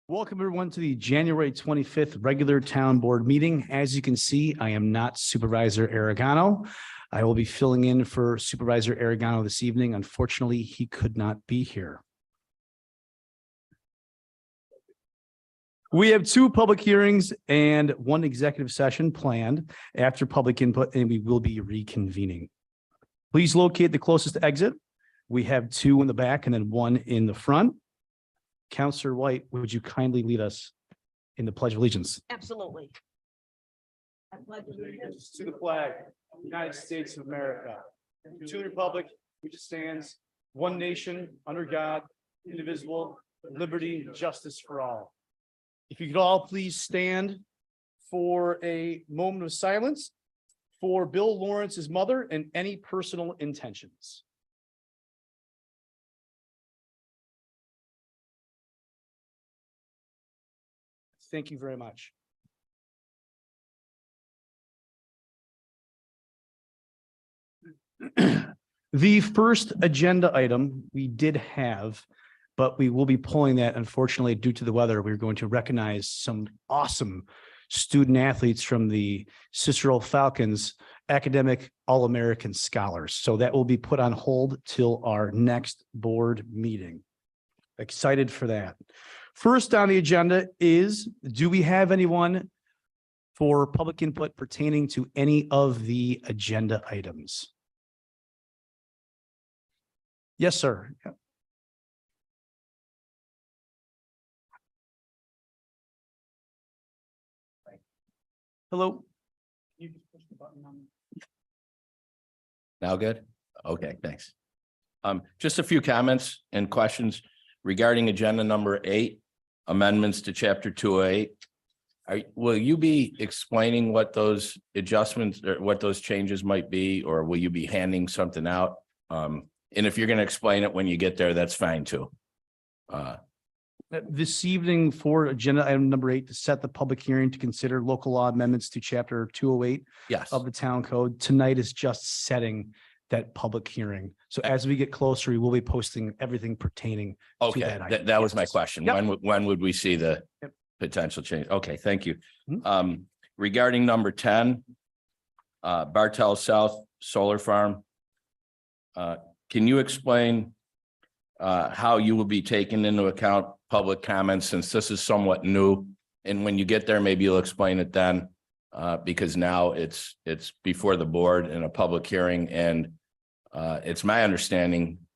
Welcome everyone to the January 25th regular town board meeting. As you can see, I am not Supervisor Aragano. I will be filling in for Supervisor Aragano this evening. Unfortunately, he could not be here. We have two public hearings and one executive session planned after public input, and we will be reconvening. Please locate the closest exit. We have two in the back and then one in the front. Counselor White, would you kindly lead us in the Pledge of Allegiance? Absolutely. I pledge allegiance To the flag of the United States of America, to the republic which stands one nation under God, indivisible, with liberty and justice for all. If you could all please stand for a moment of silence for Bill Lawrence's mother and any personal intentions. Thank you very much. The first agenda item we did have, but we will be pulling that, unfortunately, due to the weather. We're going to recognize some awesome student athletes from the Cicero Falcons academic All-American scholars. So that will be put on hold till our next board meeting. Excited for that. First on the agenda is, do we have anyone for public input pertaining to any of the agenda items? Yes, sir. Hello. You just push the button on. Now good? Okay, thanks. Just a few comments and questions regarding agenda number 8, amendments to chapter 208. Will you be explaining what those adjustments or what those changes might be, or will you be handing something out? And if you're going to explain it when you get there, that's fine too. This evening for agenda item number 8, to set the public hearing to consider local law amendments to chapter 208 Yes. of the town code. Tonight is just setting that public hearing. So as we get closer, we will be posting everything pertaining to Okay, that item. that was my Yes. question. Yep. When would we see the Yep. potential change? Okay, thank you. Mhm. Regarding number 10, Bartell South Solar Farm. Can you explain how you will be taking into account public comments, since this is somewhat new? And when you get there, maybe you'll explain it then, because now it's before the board in a public hearing, and it's my understanding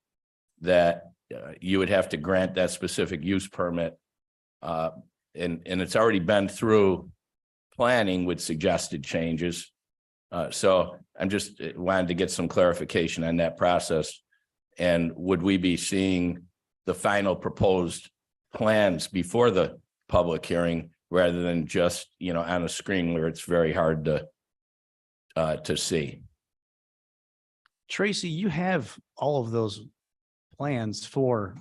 that you would have to grant that specific use permit, and it's already been through planning with suggested changes. So I'm just wanted to get some clarification on that process. And would we be seeing the final proposed plans before the public hearing, rather than just, on a screen where it's very hard to see? Tracy, you have all of those plans for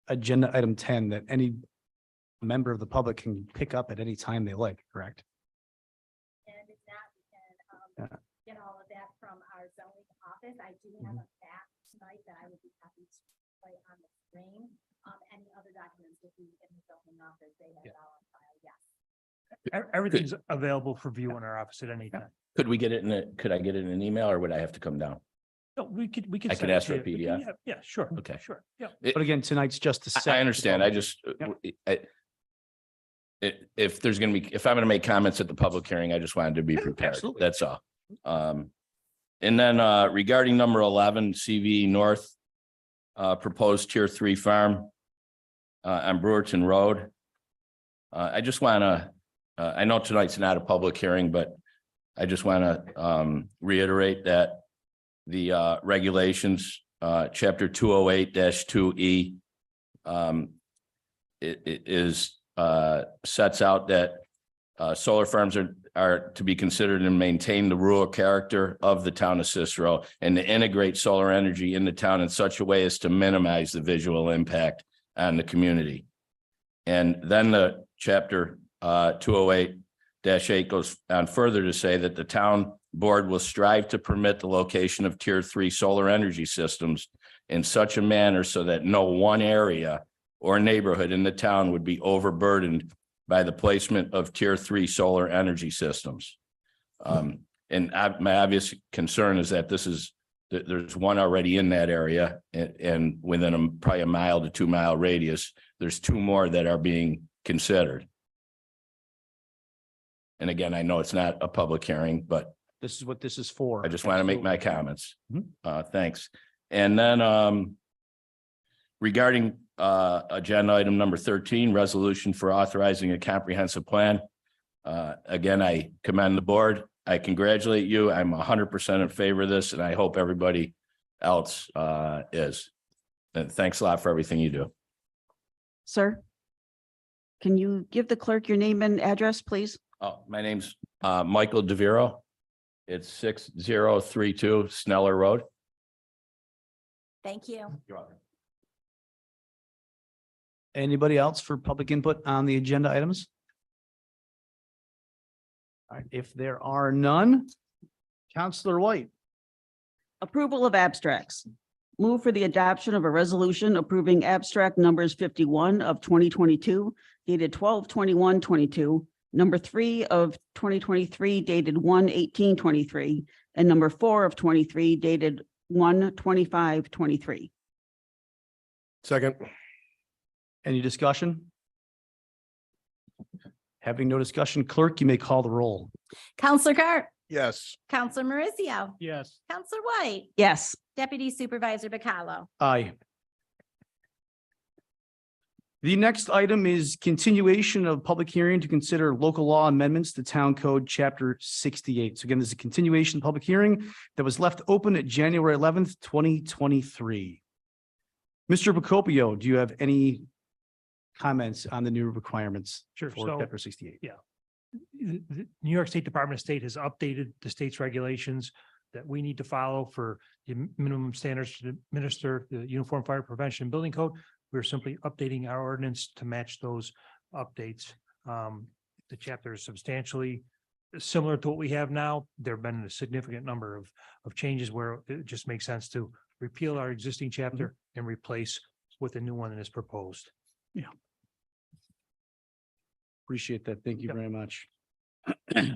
agenda item 10 that any member of the public can pick up at any time they like, correct? and if not, we can get all of that from our zoning office. I do have a fact tonight that I would be happy to play on the screen. Any other documents would be in the zoning office. They have it all on file. Yes. Everything's available for view in our office at any time. Could I get it in an email, or would I have to come down? No, we could. I could send it ask to for a you. PDF. Yeah, sure. Okay. Sure. Yeah. But again, tonight's just to set. I understand. I just, Yep. if I'm going to make comments at the public hearing, I just wanted to be prepared. absolutely. That's all. And then regarding number 11, CV North, proposed tier 3 farm on Brewerton Road. I just want to, I know tonight's not a public hearing, but I just want to reiterate that the regulations, chapter 208-2E, it is sets out that solar farms are to be considered and maintain the rural character of the town of Cicero, and to integrate solar energy in the town in such a way as to minimize the visual impact on the community. And then the chapter 208-8 goes on further to say that the town board will strive to permit the location of tier 3 solar energy systems in such a manner so that no one area or neighborhood in the town would be overburdened by the placement of tier 3 solar energy systems. My obvious concern is that there's one already in that area, and within probably a mile to 2 mile radius, there's 2 more that are being considered. And again, I know it's not a public hearing, but This is what this is for. I just want to make my Absolutely. comments. Mhm. Thanks. And then regarding agenda item number 13, resolution for authorizing a comprehensive plan. Again, I commend the board. I congratulate you. I'm 100% in favor of this, and I hope everybody else is. And thanks a lot for everything you do. Sir, can you give the clerk your name and address, please? Oh, my name's Michael DeViro. It's 6032 Sneller Road. Thank you. You're welcome. Anybody else for public input on the agenda items? All right, if there are none, Counselor White. Approval of abstracts. Move for the adoption of a resolution approving abstract numbers 51 of 2022 dated 12/21/22, number 3 of 2023 dated 1/18/23, and number 4 of 23 dated 1/25/23. Second. Any discussion? Having no discussion, clerk, you may call the roll. Counselor Carr, Yes. Counselor Maurizio, Yes. Counselor White, Yes. Deputy Supervisor Bacallo. Aye. The next item is continuation of public hearing to consider local law amendments to Town Code Chapter 68. So again, this is a continuation of public hearing that was left open at January 11th, 2023. Mr. Procopio, do you have any comments on the new requirements Sure. for So Chapter 68? the New York State Department of State has updated the state's regulations that we need to follow for the minimum standards to administer the Uniform Fire Prevention Building Code. We're simply updating our ordinance to match those updates. The chapter is substantially similar to what we have now. There have been a significant number of changes where it just makes sense to repeal our existing chapter and replace with a new one that is proposed. Appreciate that. Thank you Yep. very much.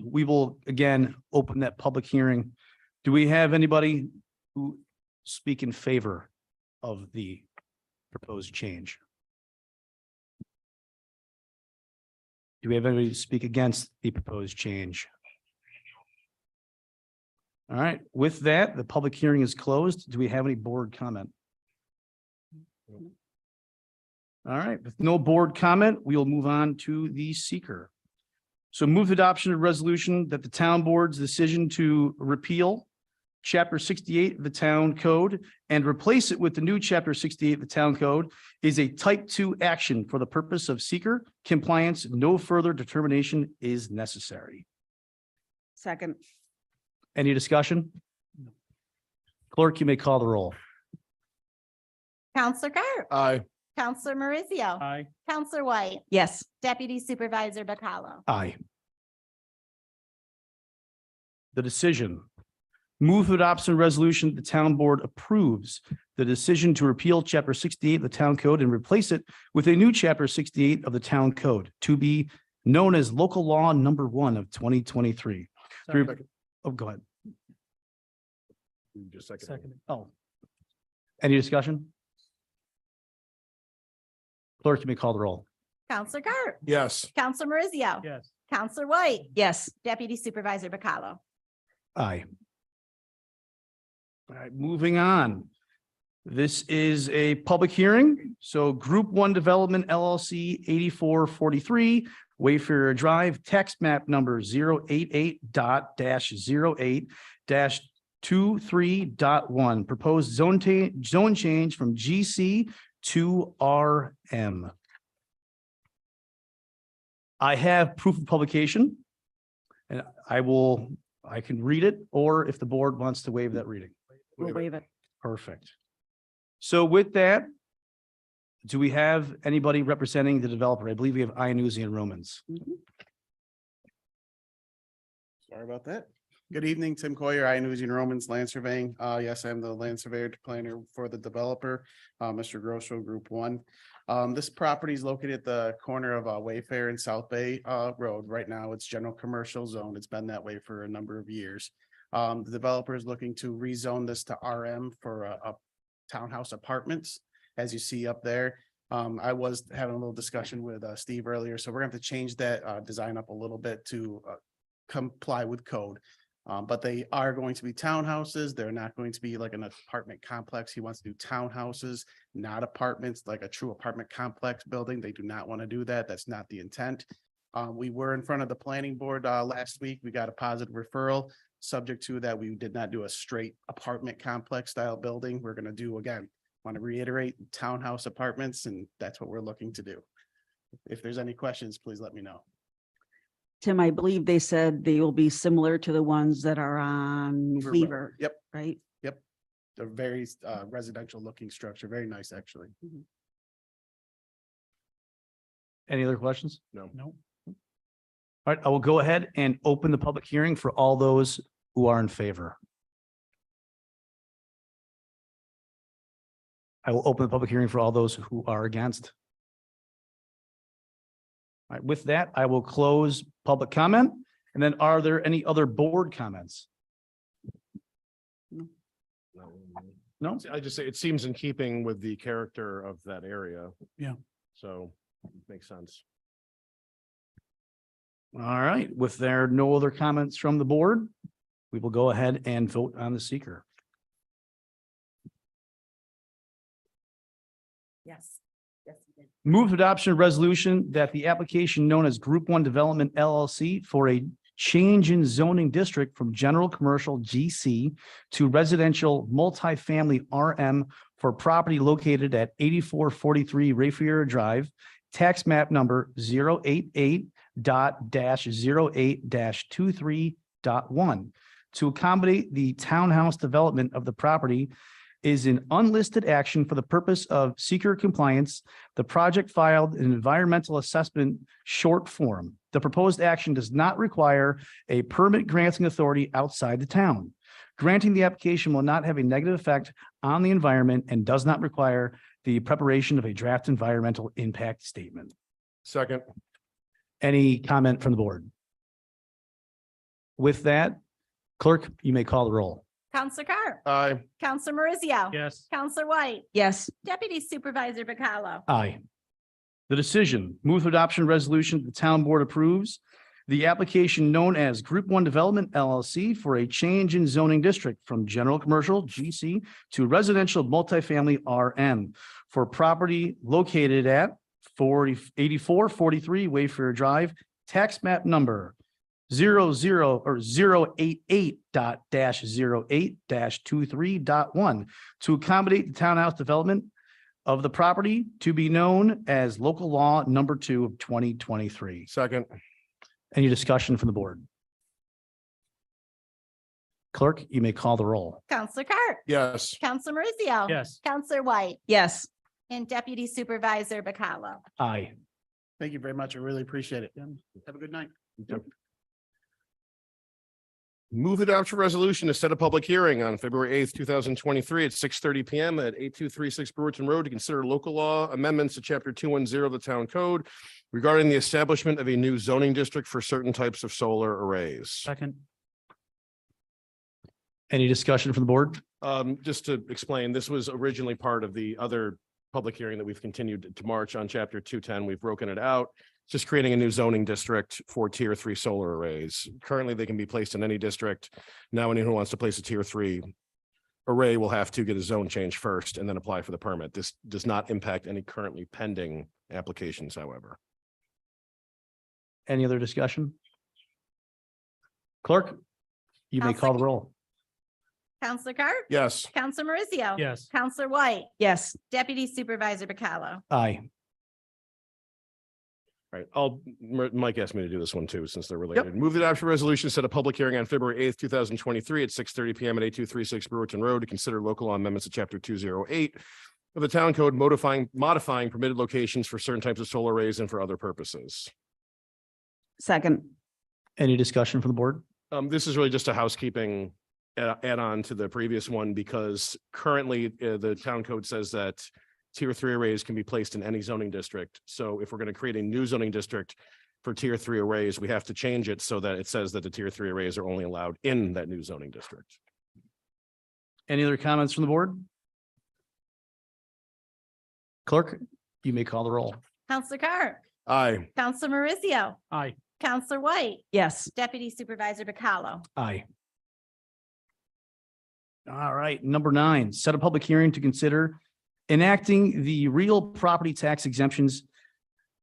We will again open that public hearing. Do we have anybody who speak in favor of the proposed change? Do we have anybody to speak against the proposed change? All right, with that, the public hearing is closed. Do we have any board comment? All right, with no board comment, we will move on to the seeker. So move adoption of resolution that the town board's decision to repeal Chapter 68 of the Town Code and replace it with the new Chapter 68 of the Town Code is a type 2 action for the purpose of seeker compliance. No further determination is necessary. Second. Any discussion? Clerk, you may call the roll. Counselor Carr, Aye. Counselor Maurizio, Aye. Counselor White, Yes. Deputy Supervisor Bacallo. Aye. The decision. Move to adoption resolution, the town board approves the decision to repeal Chapter 68 of the Town Code and replace it with a new Chapter 68 of the Town Code to be known as Local Law Number 1 of 2023. Second. Oh, go ahead. Just second. Second. Oh. Any discussion? Clerk, you may call the roll. Counselor Carr, Yes. Counselor Maurizio, Yes. Counselor White, Yes. Deputy Supervisor Bacallo. Aye. All right, moving on. This is a public hearing. So Group 1 Development LLC 8443 Wayfarer Drive, tax map number 088.08-23.1. Proposed zone change from GC to RM. I have proof of publication. And I can read it, or if the board wants to waive that reading. We'll waive it. Perfect. So with that, do we have anybody representing the developer? I believe we have Iannuzzi and Romans. Sorry about that. Good evening, Tim Coyer, Iannuzzi and Romans Land Surveying. Yes, I'm the land surveyor planner for the developer, Mr. Grosso, Group 1. This property is located at the corner of Wayfair and South Bay Road. Right now, it's general commercial zone. It's been that way for a number of years. The developer is looking to rezone this to RM for a townhouse apartments, as you see up there. I was having a little discussion with Steve earlier, so we're gonna have to change that design up a little bit to comply with code. But they are going to be townhouses. They're not going to be like an apartment complex. He wants to do townhouses, not apartments, like a true apartment complex building. They do not want to do that. That's not the intent. We were in front of the planning board last week. We got a positive referral. Subject to that, we did not do a straight apartment complex style building. We're going to do, again, want to reiterate, townhouse apartments, and that's what we're looking to do. If there's any questions, please let me know. Tim, I believe they said they will be similar to the ones that are on Weaver Road. Weaver, Yep, right? they're very residential looking structure, very nice, actually. Any other questions? No. No. All right, I will go ahead and open the public hearing for all those who are in favor. I will open the public hearing for all those who are against. All right, with that, I will close public comment. And then are there any other board comments? No? I just say it seems in keeping with the character of that area. Yeah. So makes sense. All right, with there no other comments from the board, we will go ahead and vote on the seeker. Yes. Yes, you did. Move adoption of resolution that the application known as Group One Development LLC for a change in zoning district from general commercial GC to residential multifamily RM for property located at 8443 Rayfier Drive, tax map number 088.08-23.1 to accommodate the townhouse development of the property is an unlisted action for the purpose of seeker compliance. The project filed an environmental assessment short form. The proposed action does not require a permit granting authority outside the town. Granting the application will not have a negative effect on the environment and does not require the preparation of a draft environmental impact statement. Second. Any comment from the board? With that, clerk, you may call the roll. Counselor Carr. Aye. Counselor Maurizio. Yes. Counselor White. Yes, Deputy Supervisor Bacalo. Aye. The decision, move for adoption resolution, the town board approves the application known as Group One Development LLC for a change in zoning district from general commercial GC to residential multifamily RM for property located at 8443 Wayfair Drive, tax map number 088.08-23.1 to accommodate the townhouse development of the property to be known as local law number 2 of 2023. Second. Any discussion from the board? Clerk, you may call the roll. Counselor Carr. Yes. Counselor Maurizio. Yes. Counselor White. yes, And Deputy Supervisor Bacalo. Aye. Thank you very much. I really appreciate it. Have a good night. Move adoption resolution to set a public hearing on February 8th, 2023 at 6:30 PM at 8236 Brewerton Road to consider local law amendments to chapter 210 of the town code regarding the establishment of a new zoning district for certain types of solar arrays. Second. Any discussion from the board? Just to explain, this was originally part of the other public hearing that we've continued to March on chapter 210. We've broken it out. Just creating a new zoning district for tier 3 solar arrays. Currently, they can be placed in any district. Now, anyone who wants to place a tier 3 array will have to get a zone change first and then apply for the permit. This does not impact any currently pending applications, however. Any other discussion? Clerk, you may call the roll. Counselor Carr. Yes. Counselor Maurizio. Yes. Counselor White. yes, Deputy Supervisor Bacalo. Aye. All right, Mike asked me to do this one too, since they're related. Move the adoption resolution, set a public hearing on February 8th, 2023 at 6:30 PM at 8236 Brewerton Road to consider local law amendments to chapter 208 of the town code modifying permitted locations for certain types of solar arrays and for other purposes. second, Any discussion from the board? This is really just a housekeeping add on to the previous one, because currently the town code says that tier 3 arrays can be placed in any zoning district. So if we're going to create a new zoning district for tier 3 arrays, we have to change it so that it says that the tier 3 arrays are only allowed in that new zoning district. Any other comments from the board? Clerk, you may call the roll. Counselor Carr, Aye. Counselor Maurizio, Aye. Counselor White, Yes. Deputy Supervisor Bacalo. Aye. All right, number 9, set a public hearing to consider enacting the real property tax exemptions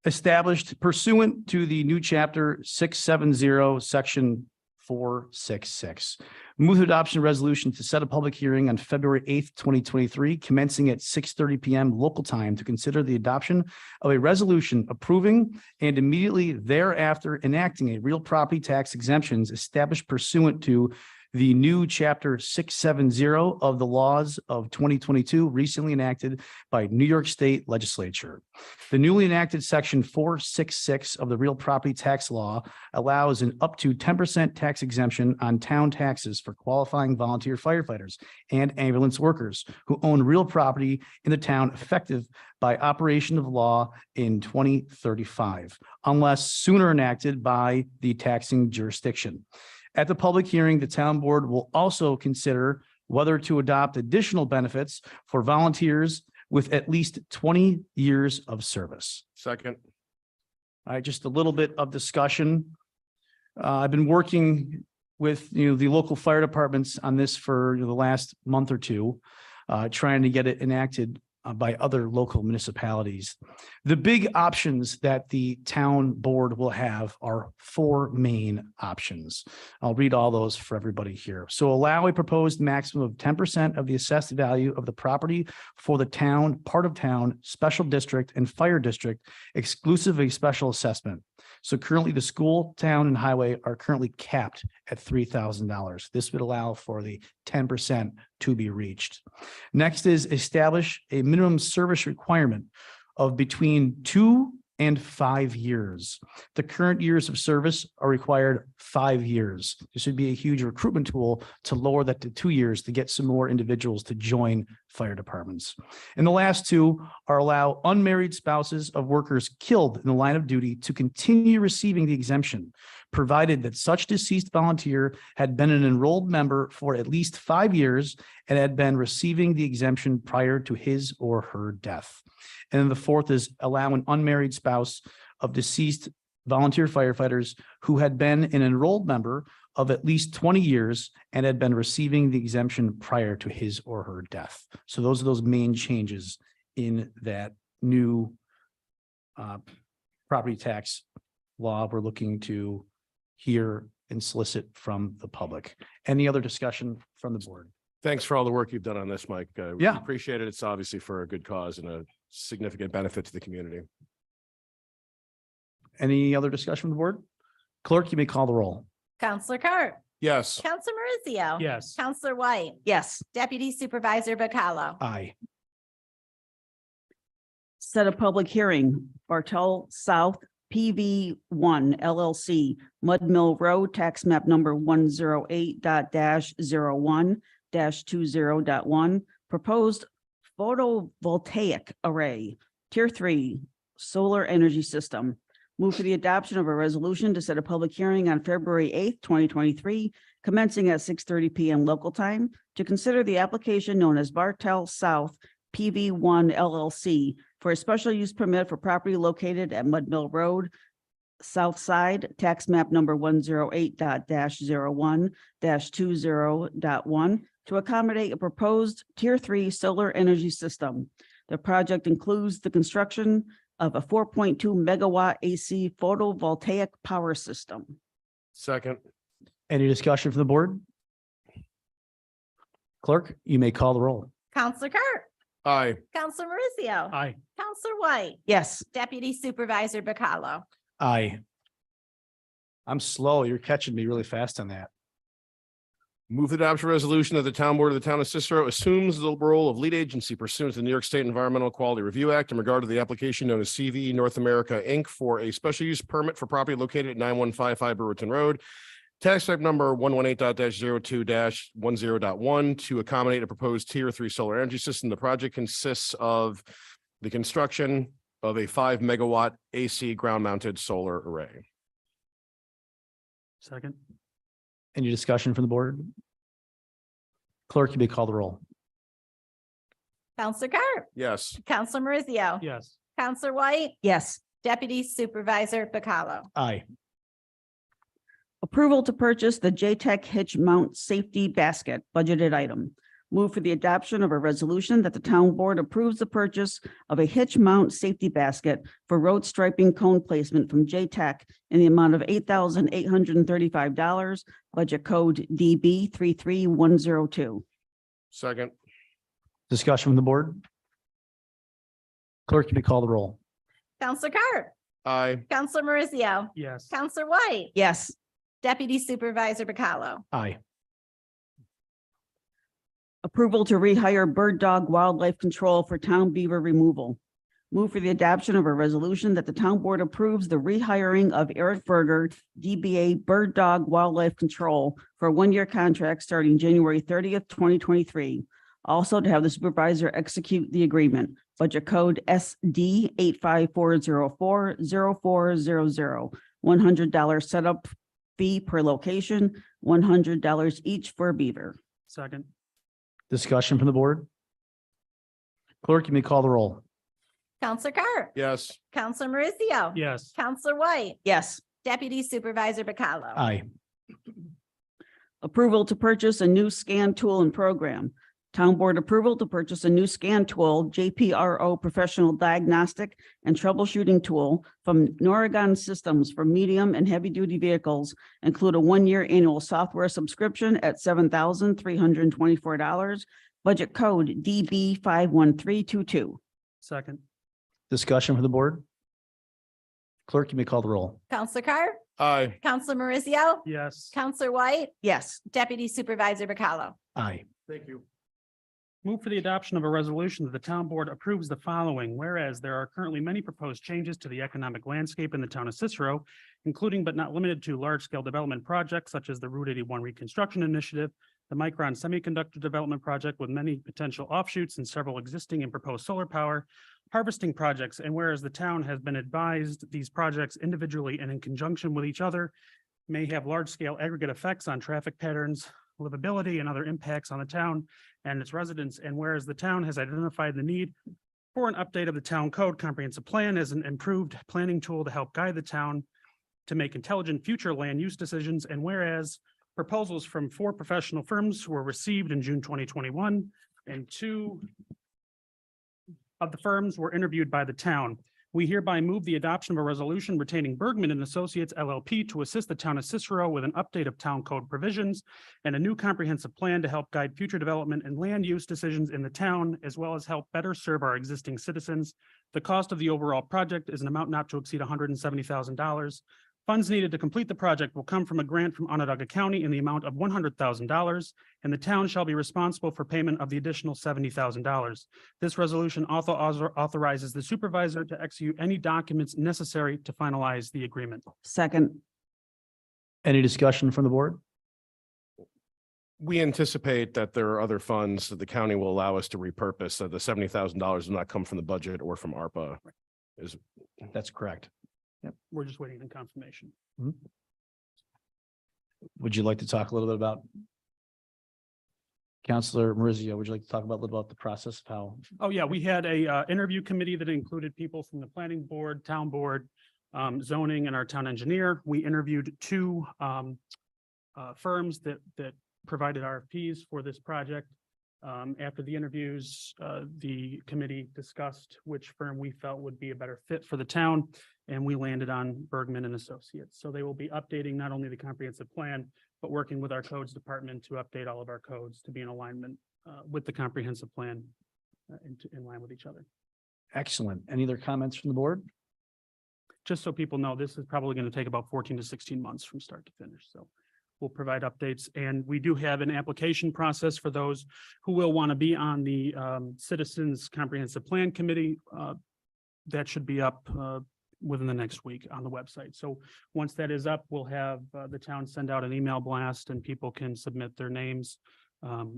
established pursuant to the new chapter 670, section 466. Move to adoption resolution to set a public hearing on February 8th, 2023, commencing at 6:30 PM local time to consider the adoption of a resolution approving and immediately thereafter enacting a real property tax exemptions established pursuant to the new chapter 670 of the laws of 2022 recently enacted by New York State Legislature. The newly enacted section 466 of the real property tax law allows an up to 10% tax exemption on town taxes for qualifying volunteer firefighters and ambulance workers who own real property in the town effective by operation of law in 2035, unless sooner enacted by the taxing jurisdiction. At the public hearing, the town board will also consider whether to adopt additional benefits for volunteers with at least 20 years of service. Second. All right, just a little bit of discussion. I've been working with, the local fire departments on this for the last month or two, trying to get it enacted by other local municipalities. The big options that the town board will have are 4 main options. I'll read all those for everybody here. So allow a proposed maximum of 10% of the assessed value of the property for the town, part of town, special district, and fire district, exclusive of a special assessment. So currently the school, town, and highway are currently capped at $3,000. This would allow for the 10% to be reached. Next is establish a minimum service requirement of between 2 and 5 years. The current years of service are required 5 years. This would be a huge recruitment tool to lower that to 2 years to get some more individuals to join fire departments. And the last 2 are allow unmarried spouses of workers killed in the line of duty to continue receiving the exemption, provided that such deceased volunteer had been an enrolled member for at least 5 years and had been receiving the exemption prior to his or her death. And then the 4th is allow an unmarried spouse of deceased volunteer firefighters who had been an enrolled member of at least 20 years and had been receiving the exemption prior to his or her death. So those are those main changes in that new property tax law we're looking to hear and solicit from the public. Any other discussion from the board? Thanks for all the work you've done on this, Mike. We Yeah. appreciate it. It's obviously for a good cause and a significant benefit to the community. Any other discussion from the board? Clerk, you may call the roll. Counselor Carr, Yes. Counselor Maurizio. Yes. Counselor White, Yes. Deputy Supervisor Bacalo. Aye. Set a public hearing, Bartel South PV1 LLC, Mud Mill Road, tax map number 108.01-20.1, proposed photovoltaic array, tier 3 solar energy system. Move for the adoption of a resolution to set a public hearing on February 8th, 2023, commencing at 6:30 PM local time to consider the application known as Bartel South PV1 LLC for a special use permit for property located at Mud Mill Road, South Side, tax map number 108.01-20.1 to accommodate a proposed tier 3 solar energy system. The project includes the construction of a 4.2 megawatt AC photovoltaic power system. Second. Any discussion from the board? Clerk, you may call the roll. Counselor Carr, Aye. Counselor Maurizio. Aye. Counselor White, Yes. Deputy Supervisor Bacalo. Aye. I'm slow. You're catching me really fast on that. Move the adoption resolution that the town board of the town of Cicero assumes the role of lead agency pursuant to the New York State Environmental Quality Review Act in regard to the application known as CVE North America, Inc. for a special use permit for property located at 9155 Brewerton Road, tax type number 118.02-10.1 to accommodate a proposed tier 3 solar energy system. The project consists of the construction of a 5 megawatt AC ground mounted solar array. Second. Any discussion from the board? Clerk, you may call the roll. Counselor Carr, Yes. Counselor Maurizio. Yes. Counselor White, Yes. Deputy Supervisor Bacalo. Aye. Approval to purchase the JTech hitch mount safety basket budgeted item. Move for the adoption of a resolution that the town board approves the purchase of a hitch mount safety basket for road striping cone placement from JTech in the amount of $8,835, budget code DB 33102. Second. Discussion from the board? Clerk, you may call the roll. Counselor Carr, Aye. Counselor Maurizio. Yes. Counselor White, Yes. Deputy Supervisor Bacalo. Aye. Approval to rehire bird dog wildlife control for town beaver removal. Move for the adoption of a resolution that the town board approves the rehiring of Eric Berger, DBA Bird Dog Wildlife Control for a one-year contract starting January 30th, 2023. Also to have the supervisor execute the agreement. Budget code SD 854040400. $100 setup fee per location, $100 each for a beaver. Second. Discussion from the board? Clerk, you may call the roll. Counselor Carr, Yes. Counselor Maurizio. Yes. Counselor White, Yes. Deputy Supervisor Bacalo. Aye. Approval to purchase a new scan tool and program. Town board approval to purchase a new scan tool, JPRO Professional Diagnostic and Troubleshooting Tool from Noragon Systems for medium and heavy duty vehicles. Include a one-year annual software subscription at $7,324. Budget code DB 51322. Second. Discussion from the board? Clerk, you may call the roll. Counselor Carr, Aye. Counselor Maurizio. Yes. Counselor White, Yes. Deputy Supervisor Bacalo. Aye. Thank you. Move for the adoption of a resolution that the town board approves the following, whereas there are currently many proposed changes to the economic landscape in the town of Cicero, including but not limited to large-scale development projects such as the Route 81 Reconstruction Initiative, the Micron Semiconductor Development Project with many potential offshoots and several existing and proposed solar power harvesting projects, and whereas the town has been advised these projects individually and in conjunction with each other may have large-scale aggregate effects on traffic patterns, livability, and other impacts on the town and its residents. And whereas the town has identified the need for an update of the town code comprehensive plan as an improved planning tool to help guide the town to make intelligent future land use decisions. And whereas proposals from 4 professional firms were received in June 2021, and 2 of the firms were interviewed by the town. We hereby move the adoption of a resolution retaining Bergman and Associates LLP to assist the town of Cicero with an update of town code provisions and a new comprehensive plan to help guide future development and land use decisions in the town, as well as help better serve our existing citizens. The cost of the overall project is an amount not to exceed $170,000. Funds needed to complete the project will come from a grant from Onondaga County in the amount of $100,000, and the town shall be responsible for payment of the additional $70,000. This resolution also authorizes the supervisor to execute any documents necessary to finalize the agreement. Second. Any discussion from the board? We anticipate that there are other funds that the county will allow us to repurpose, so the $70,000 does not come from the budget or from ARPA. Is That's correct. We're just waiting on confirmation. Would you like to talk a little bit about? Counselor Maurizio, would you like to talk about a little about the process of how? Oh, yeah, we had a interview committee that included people from the planning board, town board, zoning, and our town engineer. We interviewed 2 firms that provided RFPs for this project. After the interviews, the committee discussed which firm we felt would be a better fit for the town, and we landed on Bergman and Associates. So they will be updating not only the comprehensive plan, but working with our codes department to update all of our codes to be in alignment with the comprehensive plan in line with each other. Excellent. Any other comments from the board? Just so people know, this is probably going to take about 14 to 16 months from start to finish. So we'll provide updates, and we do have an application process for those who will want to be on the Citizens Comprehensive Plan Committee. That should be up within the next week on the website. So once that is up, we'll have the town send out an email blast, and people can submit their names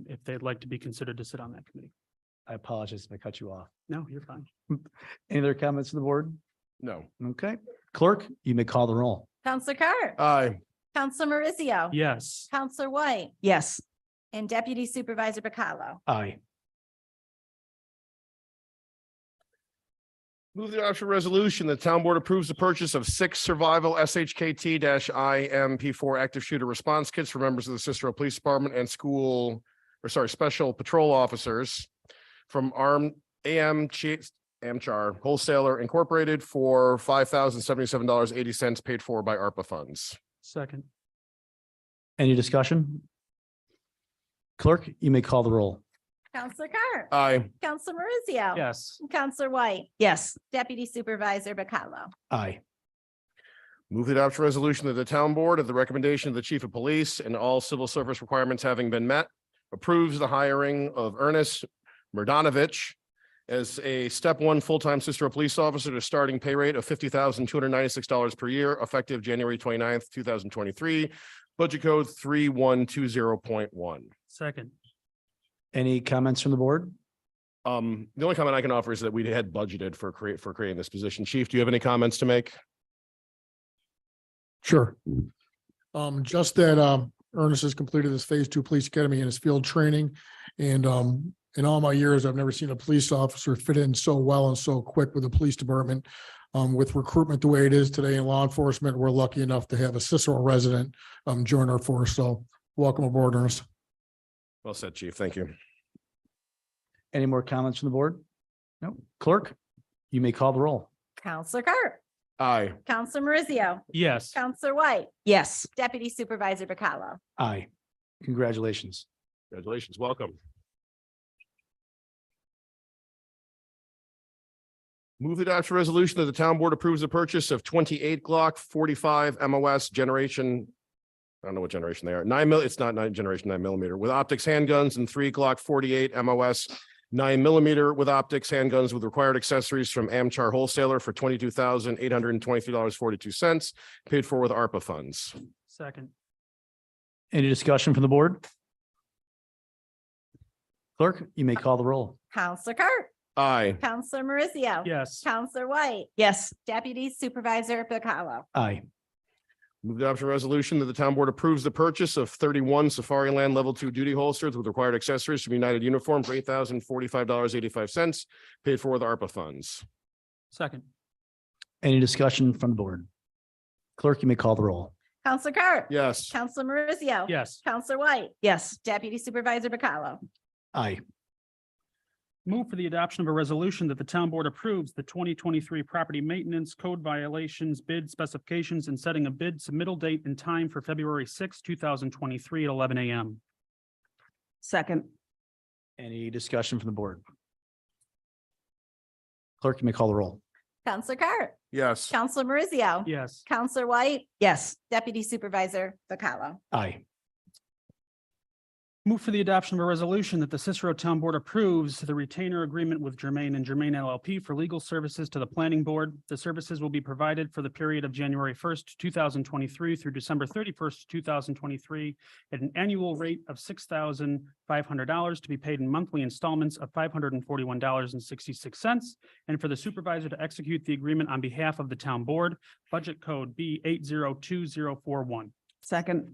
if they'd like to be considered to sit on that committee. I apologize if I cut you off. No, you're fine. Any other comments from the board? No. Okay, clerk, you may call the roll. Counselor Carr. Aye. Counselor Maurizio. Yes. Counselor White yes, and Deputy Supervisor Bacalo. Aye. Move the adoption resolution. The town board approves the purchase of 6 survival SHKT-IMP4 active shooter response kits for members of the Cicero Police Department and special patrol officers from Amchar Wholesaler Incorporated for $5,077.80 paid for by ARPA funds. Second. Any discussion? Clerk, you may call the roll. Counselor Carr. Aye. Counselor Maurizio. Yes. Counselor White. yes, Deputy Supervisor Bacalo. Aye. Move the adoption resolution that the town board, at the recommendation of the chief of police and all civil service requirements having been met, approves the hiring of Ernest Murdanovich as a step 1 full-time Cicero police officer at a starting pay rate of $50,296 per year, effective January 29th, 2023. Budget code 3120.1. Second. Any comments from the board? The only comment I can offer is that we had budgeted for creating this position. Chief, do you have any comments to make? Sure. Just that Ernest has completed his phase 2 police academy and his field training. And in all my years, I've never seen a police officer fit in so well and so quick with the police department. With recruitment the way it is today in law enforcement, we're lucky enough to have a Cicero resident join our force. So welcome aboard, Ernest. Well said, Chief. Thank you. Any more comments from the board? No. Clerk, you may call the roll. Counselor Carr. Aye. Counselor Maurizio. Yes. Counselor White. yes, Deputy Supervisor Bacalo. Aye. Congratulations. Congratulations. Welcome. Move the adoption resolution that the town board approves the purchase of 28 Glock 45 MOS generation. I don't know what generation they are. It's not 9 with optics handguns and 3 Glock 48 MOS 9mm with optics handguns with required accessories from Amchar Wholesaler for $22,823.42, paid for with ARPA funds. Second. Any discussion from the board? Clerk, you may call the roll. Counselor Carr. Aye. Counselor Maurizio. Yes. Counselor White. yes, Deputy Supervisor Bacalo. Aye. Move the adoption resolution that the town board approves the purchase of 31 Safari Land Level 2 duty holsters with required accessories from United Uniform for $8,045.85, paid for with ARPA funds. Second. Any discussion from the board? Clerk, you may call the roll. Counselor Carr. Yes. Counselor Maurizio. Yes. Counselor White. yes, Deputy Supervisor Bacalo. Aye. Move for the adoption of a resolution that the town board approves the 2023 property maintenance code violations bid specifications and setting a bid submittal date and time for February 6, 2023 at 11 a.m. second, Any discussion from the board? Clerk, you may call the roll. Counselor Carr. Yes. Counselor Maurizio. Yes. Counselor White. yes, Deputy Supervisor Bacalo. Aye. Move for the adoption of a resolution that the Cicero Town Board approves the retainer agreement with Germain and Germain LLP for legal services to the planning board. The services will be provided for the period of January 1st, 2023 through December 31st, 2023 at an annual rate of $6,500 to be paid in monthly installments of $541.66, and for the supervisor to execute the agreement on behalf of the town board. Budget code B802041. second,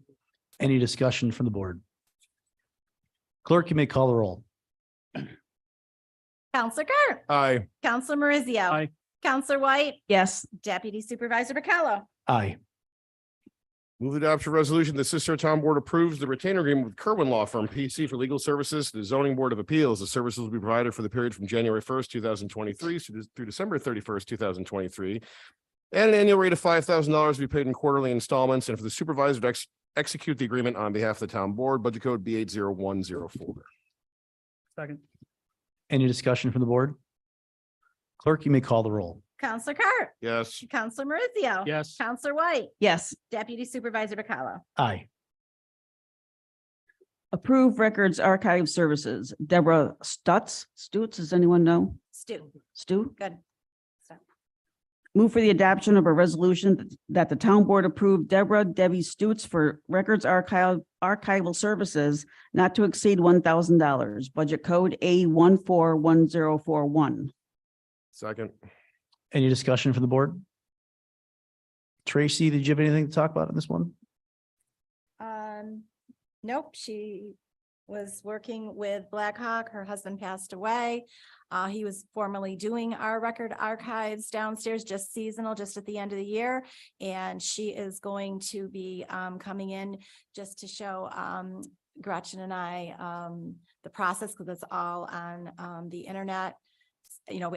Any discussion from the board? Clerk, you may call the roll. Counselor Carr. Aye. Counselor Maurizio. Aye. Counselor White. yes, Deputy Supervisor Bacalo. Aye. Move the adoption resolution. The Cicero Town Board approves the retainer agreement with Kerwin Law Firm PC for legal services to the Zoning Board of Appeals. The services will be provided for the period from January 1st, 2023 through December 31st, 2023. And an annual rate of $5,000 to be paid in quarterly installments, and for the supervisor to execute the agreement on behalf of the town board. Budget code B80104. Second. Any discussion from the board? Clerk, you may call the roll. Counselor Carr. Yes. Counselor Maurizio. Yes. Counselor White. yes, Deputy Supervisor Bacalo. Aye. approve records archive services, Deborah Stutz, does anyone know? Stu. Stu? Good. So, Move for the adoption of a resolution that the town board approve Debbie Stutz for records archival services not to exceed $1,000. Budget code A141041. Second. Any discussion from the board? Tracy, did you have anything to talk about in this one? Nope, she was working with Blackhawk. Her husband passed away. He was formerly doing our record archives downstairs, just seasonal, just at the end of the year. And she is going to be coming in just to show Gretchen and I the process, because it's all on the internet. You know,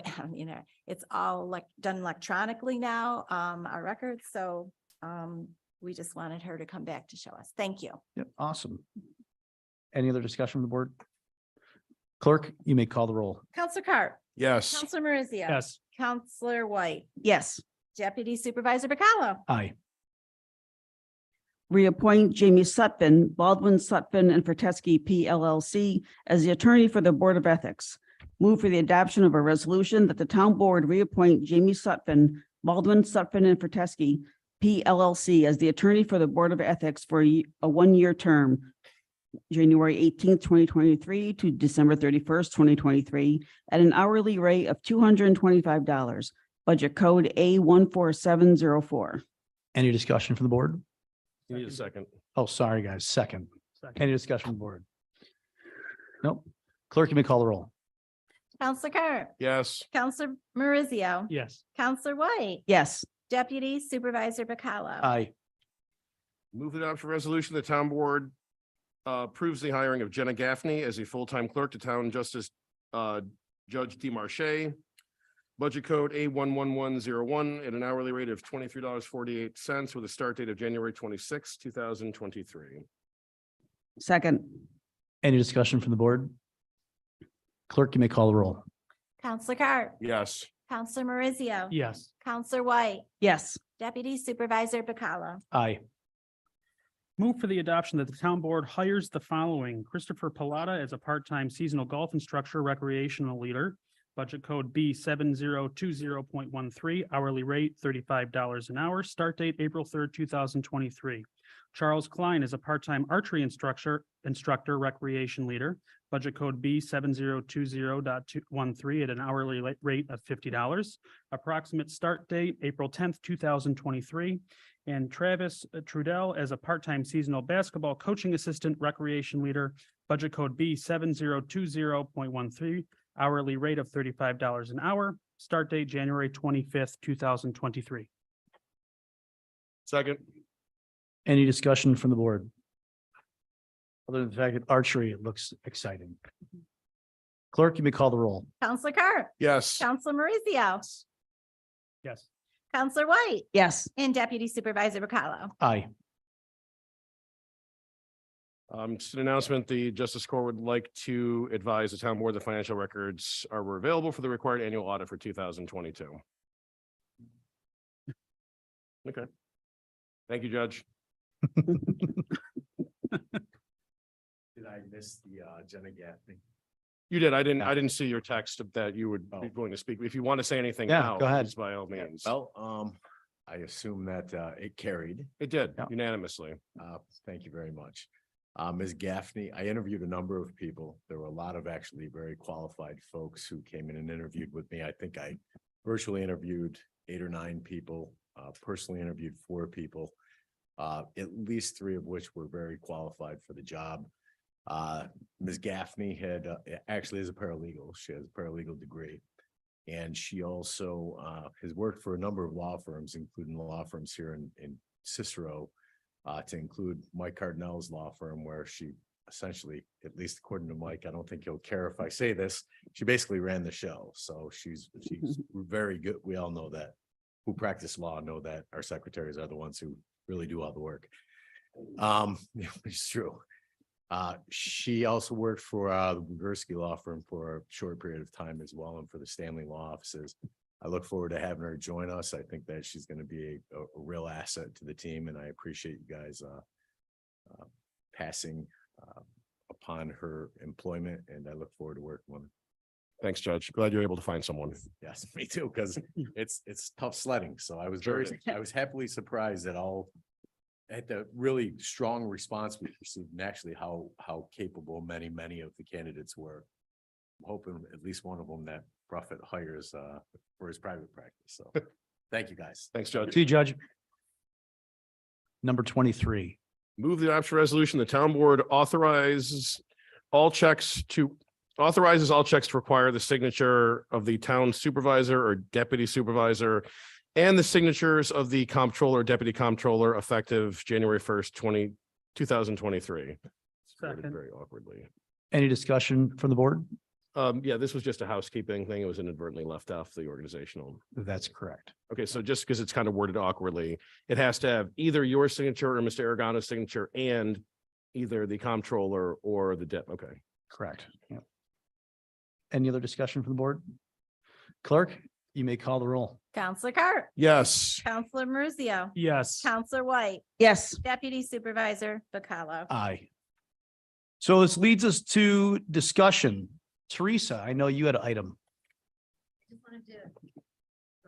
it's all like done electronically now, our records. So we just wanted her to come back to show us. Thank you. Yep, awesome. Any other discussion from the board? Clerk, you may call the roll. Counselor Carr. Yes. Counselor Marizia. Yes. Counselor White. Yes. Deputy Supervisor Bacala. Aye. Reappoint Jamie Sutphin, Baldwin, Sutphin and Ferteski PLLC as the attorney for the Board of Ethics. Move for the adoption of a resolution that the town board reappoint Jamie Sutphin, Baldwin, Sutphin and Ferteski PLLC as the attorney for the Board of Ethics for a one-year term, January 18th, 2023 to December 31st, 2023, at an hourly rate of $225. Budget code A14704. Any discussion from the board? You need a second. Oh, sorry, guys. Second. Second. Any discussion from the board? Nope. Clerk, you may call the roll. Counselor Carr. Yes. Counselor Marizio. Yes. Counselor White. Yes. Deputy Supervisor Bacala. Aye. Move the adoption resolution. The town board approves the hiring of Jenna Gaffney as a full-time clerk to Town Justice Judge DeMarche. Budget code A11101 at an hourly rate of $23.48 with a start date of January 26, 2023. Second. Any discussion from the board? Clerk, you may call the roll. Counselor Carr. Yes. Counselor Marizio. Yes. Counselor White. Yes. Deputy Supervisor Bacala. Aye. Move for the adoption that the town board hires the following: Christopher Pilata as a part-time seasonal golf instructor, recreational leader. Budget code B7020.13, hourly rate $35 an hour, start date April 3rd, 2023. Charles Klein is a part-time archery instructor, recreation leader. Budget code B7020.13 at an hourly rate of $50. Approximate start date April 10th, 2023. And Travis Trudell as a part-time seasonal basketball coaching assistant, recreation leader. Budget code B7020.13, hourly rate of $35 an hour, start date January 25th, 2023. Second. Any discussion from the board? Other than the fact that archery, it looks exciting. Clerk, you may call the roll. Counselor Carr. Yes. Counselor Marizio. Yes. Counselor White. Yes. And Deputy Supervisor Bacala. Aye. Just an announcement, the Justice Court would like to advise the town board the financial records were available for the required annual audit for 2022. Okay. Thank you, Judge. Did I miss the Jenna Gaffney? You did. I didn't see your text that you would be Oh. going to speak. If you want to say anything Yeah, now, go ahead. please, by all means. Well, I assume that it carried. It did Yeah. unanimously. Thank you very much. Ms. Gaffney, I interviewed a number of people. There were a lot of actually very qualified folks who came in and interviewed with me. I think I virtually interviewed 8 or 9 people, personally interviewed 4 people, at least 3 of which were very qualified for the job. Ms. Gaffney had actually is a paralegal. She has a paralegal degree. And she also has worked for a number of law firms, including law firms here in Cicero, to include Mike Cardinell's law firm, where she essentially, at least according to Mike, I don't think he'll care if I say this, she basically ran the show. So she's very good. We all know that. Who practice law know that our secretaries are the ones who really do all the work. It's true. She also worked for the Bugursky law firm for a short period of time as well, and for the Stanley law offices. I look forward to having her join us. I think that she's going to be a real asset to the team, and I appreciate you guys passing upon her employment, and I look forward to working with her. Thanks, Judge. Glad you're able to find someone. Yes, me too, because it's tough sledding. So I was Sure very, I was happily surprised at the really strong response we received and actually how capable many of the candidates were. I'm hoping at least one of them that Buffett hires for his private practice. So thank you, guys. Thanks, Judge. See you, Judge. Number 23. Move the adoption resolution. The town board authorizes all checks to require the signature of the town supervisor or deputy supervisor and the signatures of the comptroller, deputy comptroller effective January 1st, 2023. Second. Very awkwardly. Any discussion from the board? Yeah, this was just a housekeeping thing. It was inadvertently left off the organizational. That's correct. Okay, so just because it's kind of worded awkwardly, it has to have either your signature or Mr. Aragano's signature and either the comptroller or the okay. Correct. Yeah. Any other discussion from the board? Clerk, you may call the roll. Counselor Carr, Yes. Counselor Maruzio, Yes. Counselor White, Yes. Deputy Supervisor Bacallo. Aye. So this leads us to discussion. Teresa, I know you had an item.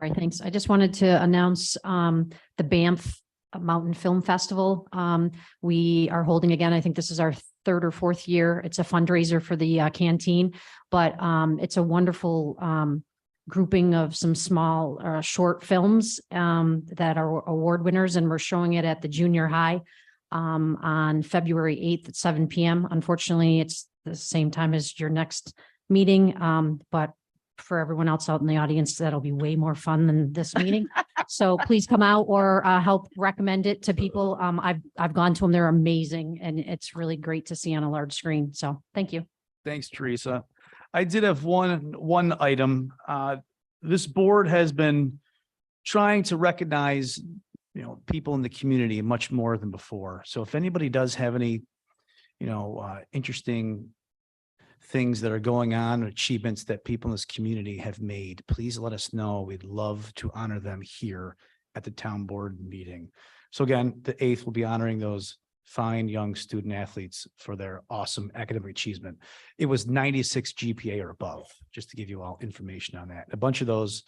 Right, thanks. I just wanted to announce the Banff Mountain Film Festival. We are holding again, I think this is our third or fourth year. It's a fundraiser for the canteen, but it's a wonderful grouping of some small short films that are award winners, and we're showing it at the junior high on February 8th at 7 p.m. Unfortunately, it's the same time as your next meeting, but for everyone else out in the audience, that'll be way more fun than this meeting. So please come out or help recommend it to people. I've gone to them. They're amazing. And it's really great to see on a large screen. So thank you. Thanks, Teresa. I did have one item. This board has been trying to recognize, people in the community much more than before. So if anybody does have any, interesting things that are going on, or achievements that people in this community have made, please let us know. We'd love to honor them here at the town board meeting. So again, the 8th will be honoring those fine young student athletes for their awesome academic achievement. It was 96 GPA or above, just to give you all information on that. A bunch of those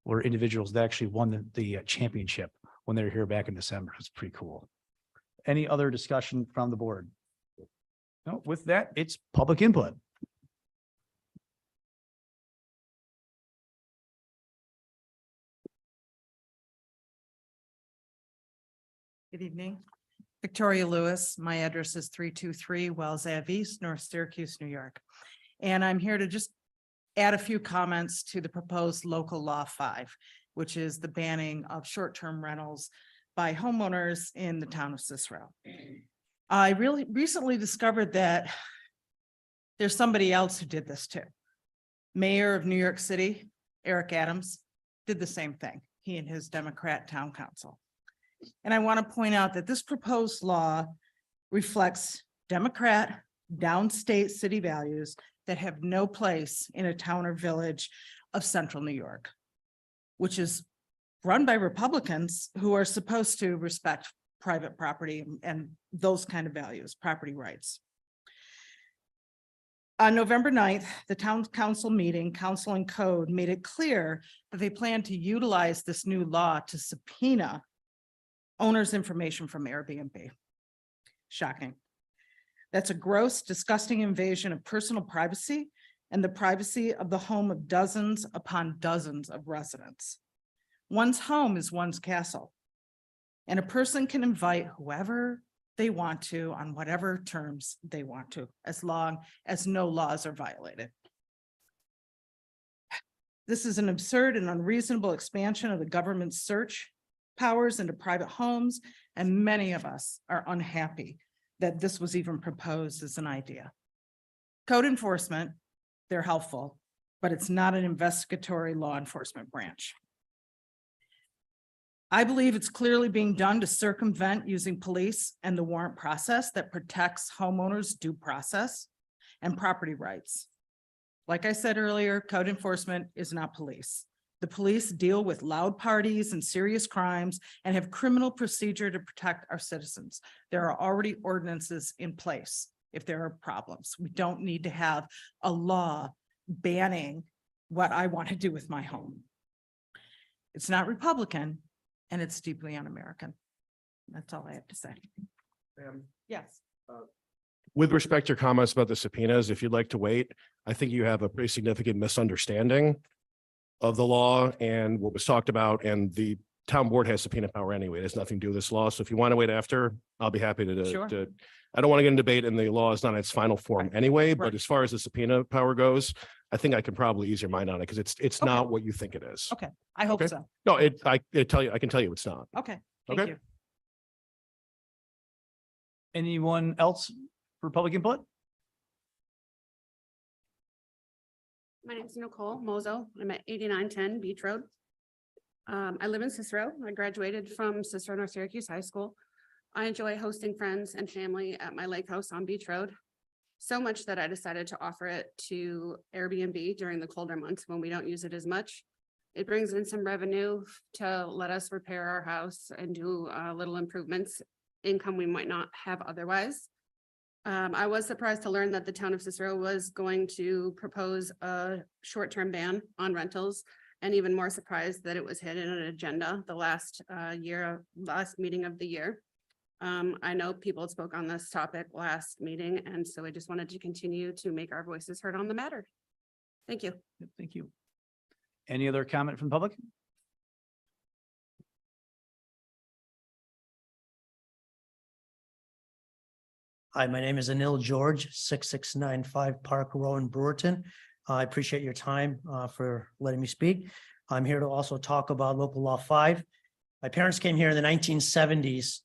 were individuals that actually won the championship when they were here back in December. It's pretty cool. Any other discussion from the board? No, with that, it's public input. Good evening. Victoria Lewis. My address is 323 Wells Ave East, North Syracuse, New York. And I'm here to just add a few comments to the proposed local law 5, which is the banning of short-term rentals by homeowners in the town of Cicero. I really recently discovered that there's somebody else who did this too. Mayor of New York City, Eric Adams, did the same thing. He and his Democrat town council. And I want to point out that this proposed law reflects Democrat downstate city values that have no place in a town or village of central New York, which is run by Republicans who are supposed to respect private property and those kind of values, property rights. On November 9th, the town council meeting, Council and Code made it clear that they plan to utilize this new law to subpoena owners' information from Airbnb. Shocking. That's a gross, disgusting invasion of personal privacy and the privacy of the home of dozens upon dozens of residents. One's home is one's castle, and a person can invite whoever they want to on whatever terms they want to, as long as no laws are violated. This is an absurd and unreasonable expansion of the government's search powers into private homes, and many of us are unhappy that this was even proposed as an idea. Code enforcement, they're helpful, but it's not an investigatory law enforcement branch. I believe it's clearly being done to circumvent using police and the warrant process that protects homeowners' due process and property rights. Like I said earlier, code enforcement is not police. The police deal with loud parties and serious crimes and have criminal procedure to protect our citizens. There are already ordinances in place if there are problems. We don't need to have a law banning what I want to do with my home. It's not Republican and it's deeply un-American. That's all I have to say. Yes. With respect to your comments about the subpoenas, if you'd like to wait, I think you have a pretty significant misunderstanding of the law and what was talked about, and the town board has subpoena power anyway. It has nothing to do with this law. So if you want to wait after, I'll be happy Sure. I don't want to get in debate, and the law is not in its final form anyway, but Right. as far as the subpoena power goes, I think I can probably ease your mind on it because it's Okay. not what you think it is. Okay, I hope Okay. so. No, I can tell you it's not. Okay, thank Okay. you. Anyone else for public input? My name is Nicole Mozo. I'm at 8910 Beach Road. I live in Cicero. I graduated from Cicero North Syracuse High School. I enjoy hosting friends and family at my lake house on Beach Road. So much that I decided to offer it to Airbnb during the colder months when we don't use it as much. It brings in some revenue to let us repair our house and do little improvements, income we might not have otherwise. I was surprised to learn that the town of Cicero was going to propose a short-term ban on rentals, and even more surprised that it was hit in an agenda the last meeting of the year. I know people spoke on this topic last meeting, and so I just wanted to continue to make our voices heard on the matter. Thank you. Thank you. Any other comment from public? Hi, my name is Anil George, 6695 Park Row in Brewerton. I appreciate your time for letting me speak. I'm here to also talk about local law 5. My parents came here in the 1970s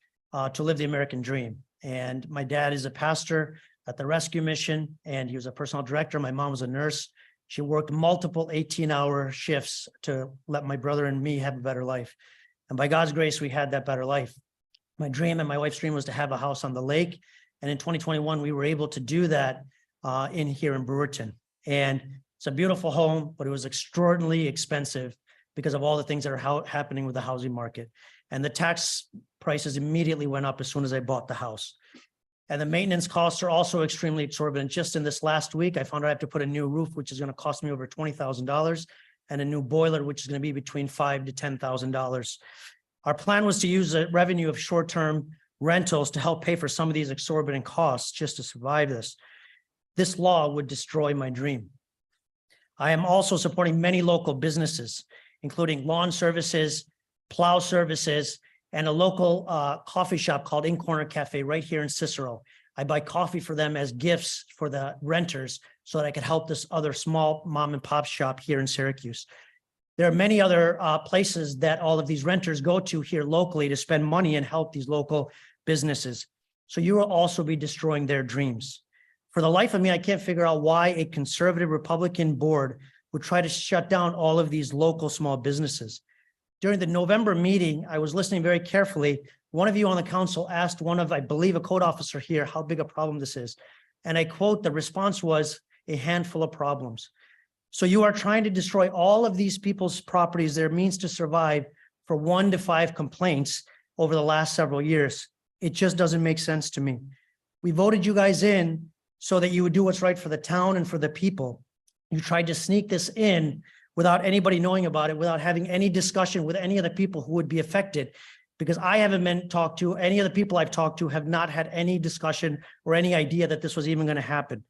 to live the American dream. And my dad is a pastor at the rescue mission, and he was a personal director. My mom was a nurse. She worked multiple 18-hour shifts to let my brother and me have a better life. And by God's grace, we had that better life. My dream and my wife's dream was to have a house on the lake. And in 2021, we were able to do that here in Brewerton. And it's a beautiful home, but it was extraordinarily expensive because of all the things that are happening with the housing market. And the tax prices immediately went up as soon as I bought the house. And the maintenance costs are also extremely exorbitant. Just in this last week, I found out I have to put a new roof, which is going to cost me over $20,000, and a new boiler, which is going to be between $5,000 to $10,000. Our plan was to use the revenue of short-term rentals to help pay for some of these exorbitant costs just to survive this. This law would destroy my dream. I am also supporting many local businesses, including lawn services, plow services, and a local coffee shop called In Corner Cafe right here in Cicero. I buy coffee for them as gifts for the renters so that I could help this other small mom and pop shop here in Syracuse. There are many other places that all of these renters go to here locally to spend money and help these local businesses. So you will also be destroying their dreams. For the life of me, I can't figure out why a conservative Republican board would try to shut down all of these local small businesses. During the November meeting, I was listening very carefully. One of you on the council asked one of, I believe, a code officer here, how big a problem this is. And I quote, the response was a handful of problems. So you are trying to destroy all of these people's properties, their means to survive, for 1 to 5 complaints over the last several years. It just doesn't make sense to me. We voted you guys in so that you would do what's right for the town and for the people. You tried to sneak this in without anybody knowing about it, without having any discussion with any of the people who would be affected. Because I haven't been talked to, any of the people I've talked to have not had any discussion or any idea that this was even going to happen.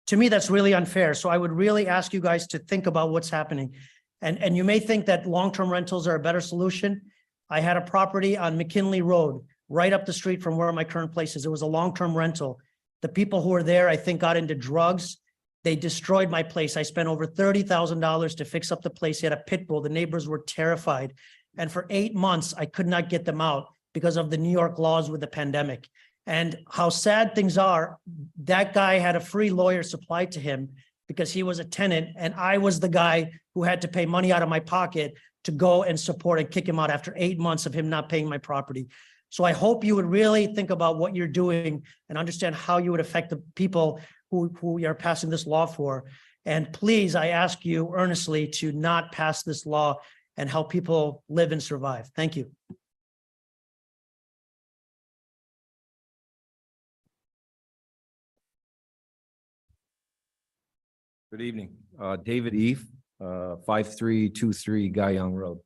To me, that's really unfair. So I would really ask you guys to think about what's happening. And you may think that long-term rentals are a better solution. I had a property on McKinley Road, right up the street from where my current place is. It was a long-term rental. The people who were there, I think, got into drugs. They destroyed my place. I spent over $30,000 to fix up the place. He had a pit bull. The neighbors were terrified. And for 8 months, I could not get them out because of the New York laws with the pandemic. And how sad things are, that guy had a free lawyer supplied to him because he was a tenant, and I was the guy who had to pay money out of my pocket to go and support and kick him out after 8 months of him not paying my property. So I hope you would really think about what you're doing and understand how you would affect the people who you're passing this law for. And please, I ask you earnestly to not pass this law and help people live and survive. Thank you. Good evening, David Eve, 5323 Guy Young Road.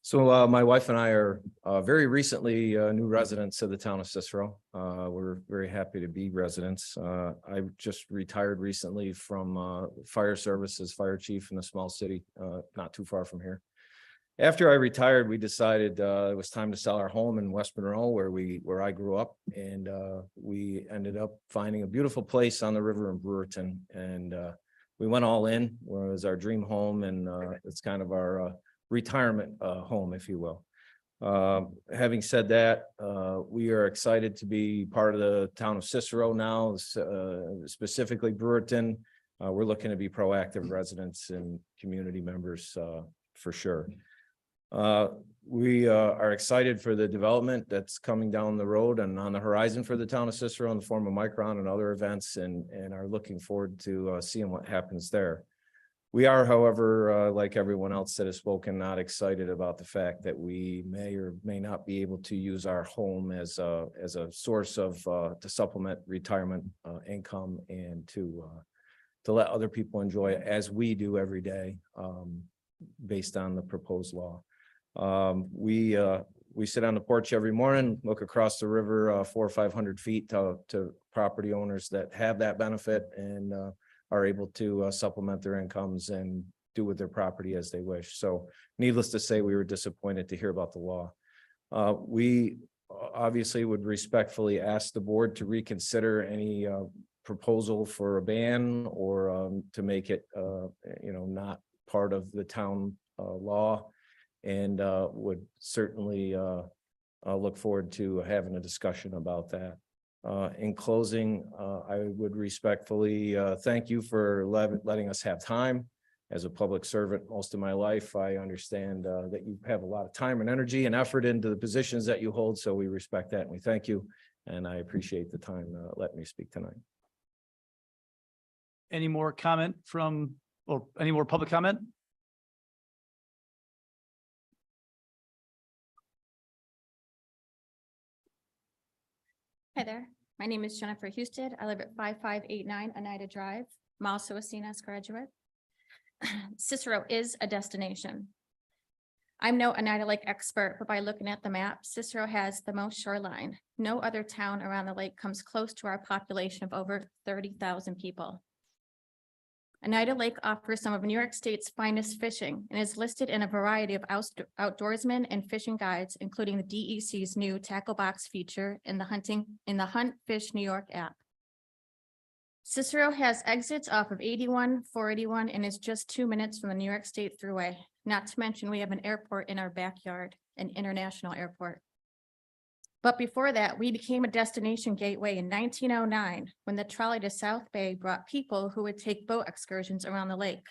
So my wife and I are very recently new residents of the town of Cicero. We're very happy to be residents. I just retired recently from fire services, fire chief in a small city not too far from here. After I retired, we decided it was time to sell our home in West Monroe where I grew up, and we ended up finding a beautiful place on the river in Brewerton, and we went all in. It was our dream home, and it's kind of our retirement home, if you will. Having said that, we are excited to be part of the town of Cicero now, specifically Brewerton. We're looking to be proactive residents and community members for sure. We are excited for the development that's coming down the road and on the horizon for the town of Cicero in the form of Micron and other events, and are looking forward to seeing what happens there. We are, however, like everyone else that has spoken, not excited about the fact that we may or may not be able to use our home as a source of to supplement retirement income, and to let other people enjoy it as we do every day, based on the proposed law. We sit on the porch every morning, look across the river 400 or 500 feet to property owners that have that benefit, and are able to supplement their incomes and do with their property as they wish. So needless to say, we were disappointed to hear about the law. We obviously would respectfully ask the board to reconsider any proposal for a ban, or to make it not part of the town law, and would certainly look forward to having a discussion about that. In closing, I would respectfully thank you for letting us have time. As a public servant most of my life, I understand that you have a lot of time and energy and effort into the positions that you hold, so we respect that and we thank you, and I appreciate the time letting me speak tonight. Any more comment or any more public comment? Hi there, my name is Jennifer Husted. I live at 5589 Oneida Drive. I'm also a CNS graduate. Cicero is a destination. I'm no Oneida Lake expert, but by looking at the map, Cicero has the most shoreline. No other town around the lake comes close to our population of over 30,000 people. Oneida Lake offers some of New York State's finest fishing and is listed in a variety of outdoorsmen and fishing guides, including the DEC's new tackle box feature in the Hunt Fish New York app. Cicero has exits off of 81, 481, and is just 2 minutes from the New York State Thruway. Not to mention, we have an airport in our backyard, an international airport. But before that, we became a destination gateway in 1909 when the trolley to South Bay brought people who would take boat excursions around the lake.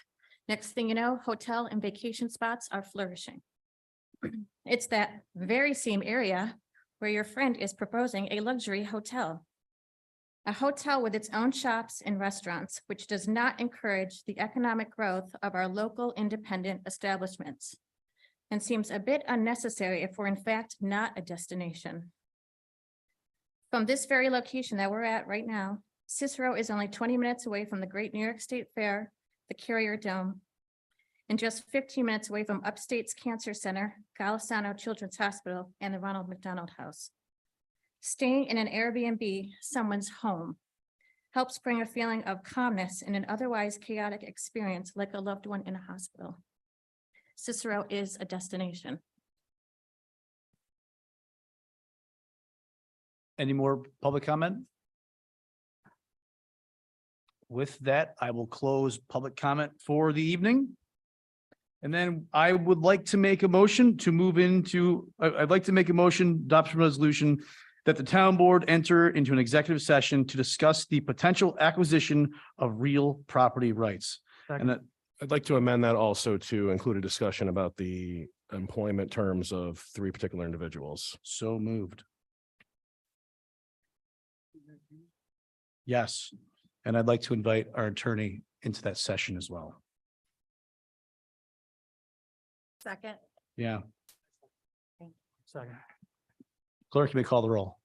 Next thing you know, hotel and vacation spots are flourishing. It's that very same area where your friend is proposing a luxury hotel. A hotel with its own shops and restaurants, which does not encourage the economic growth of our local independent establishments, and seems a bit unnecessary if we're in fact not a destination. From this very location that we're at right now, Cicero is only 20 minutes away from the Great New York State Fair, the Carrier Dome, and just 15 minutes away from Upstate's Cancer Center, Golisano Children's Hospital, and the Ronald McDonald House. Staying in an Airbnb, someone's home, helps bring a feeling of calmness in an otherwise chaotic experience like a loved one in a hospital. Cicero is a destination. Any more public comment? With that, I will close public comment for the evening. And then I would like to make a motion to move into, I'd like to make a motion, adoption resolution, that the town board enter into an executive session to discuss the potential acquisition of real property rights. And that, I'd like to amend that also to include a discussion about the employment terms of 3 particular individuals. so moved. Yes, and I'd like to invite our attorney into that session as well. Second. Yeah, Second. clerk, you may call the roll.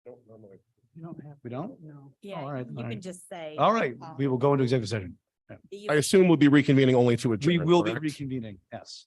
You don't have. We don't? No. Yeah, all right, you all can right. just say. All right, we will go into executive session. you- I assume we'll be reconvening only to adjourn. We will be correct? reconvening, yes.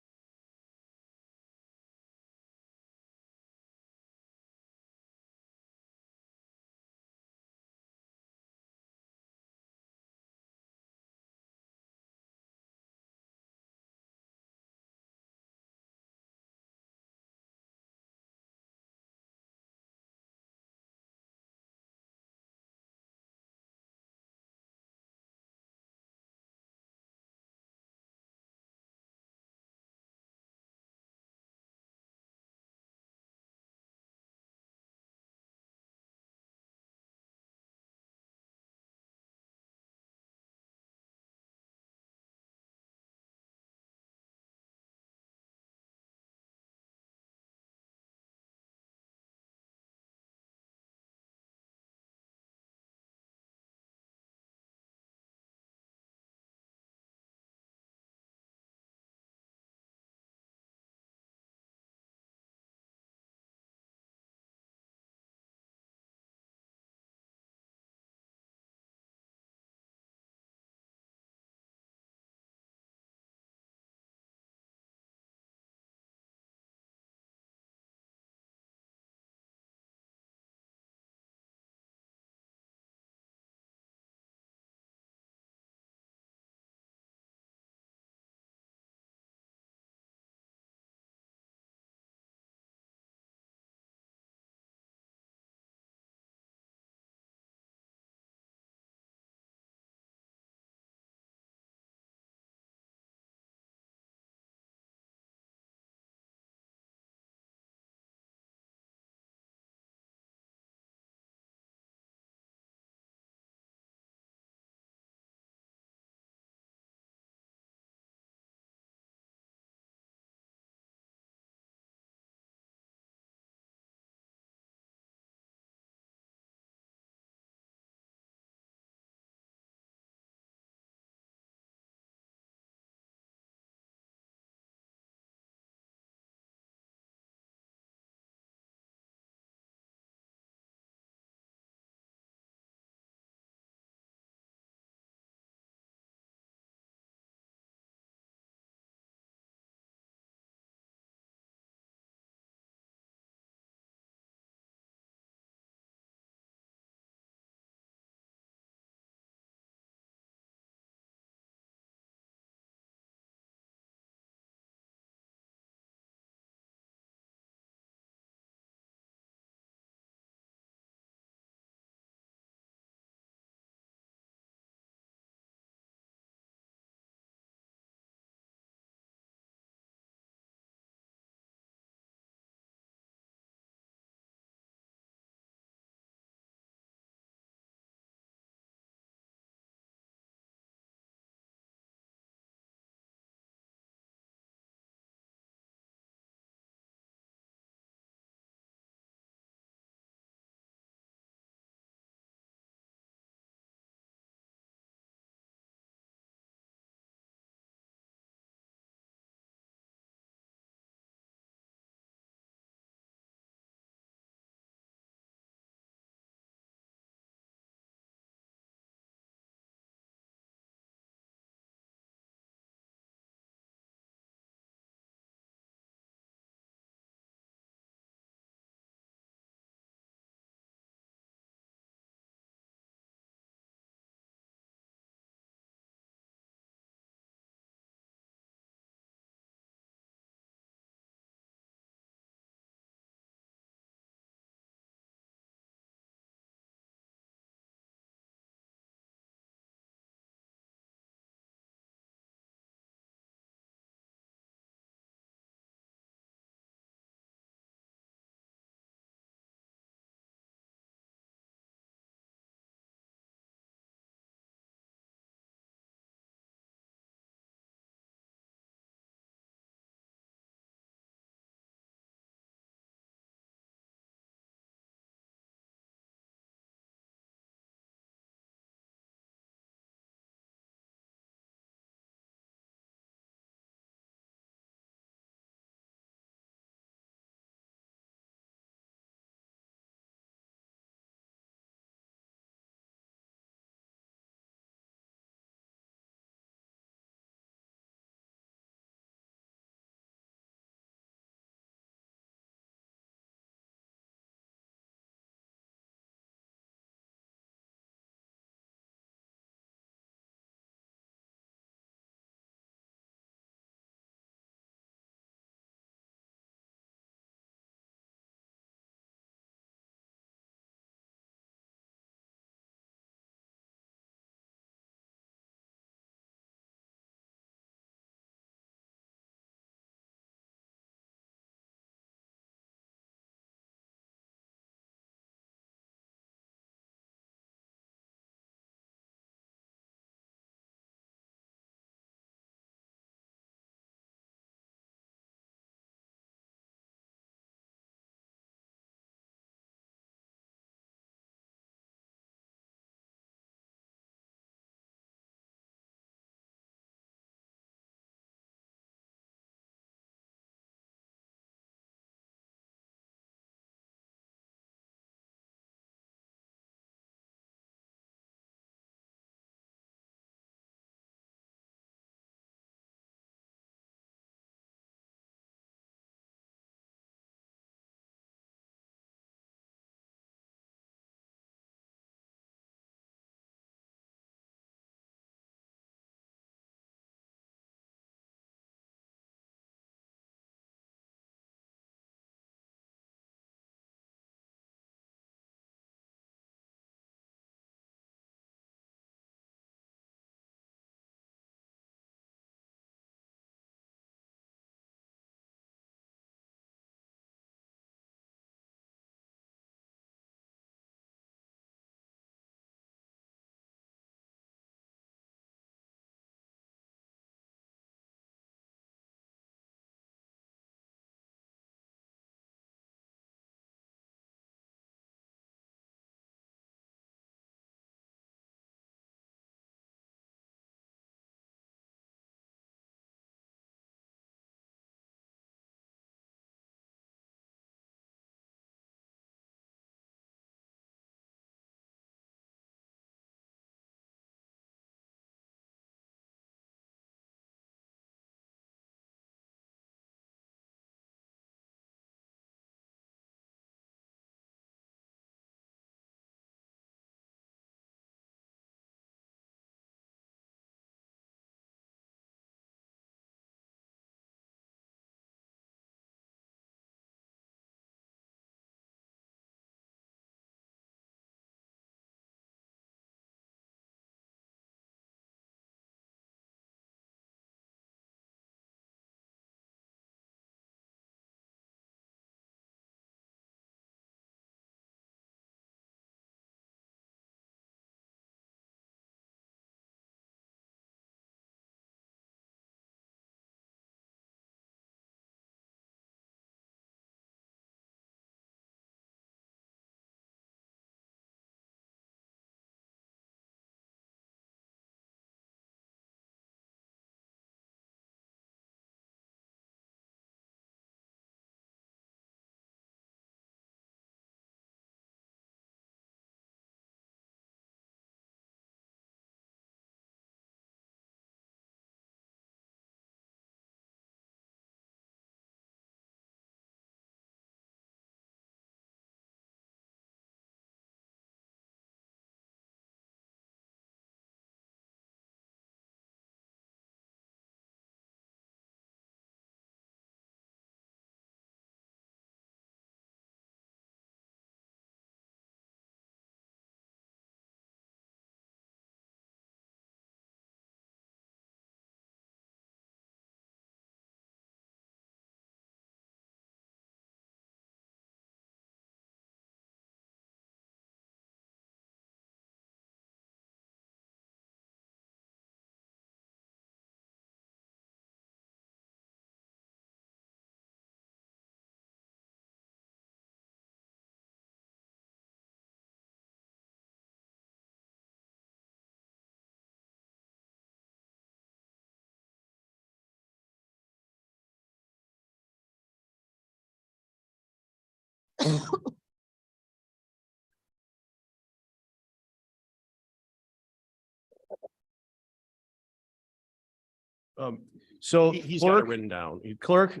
So He's got it clerk, written down. clerk,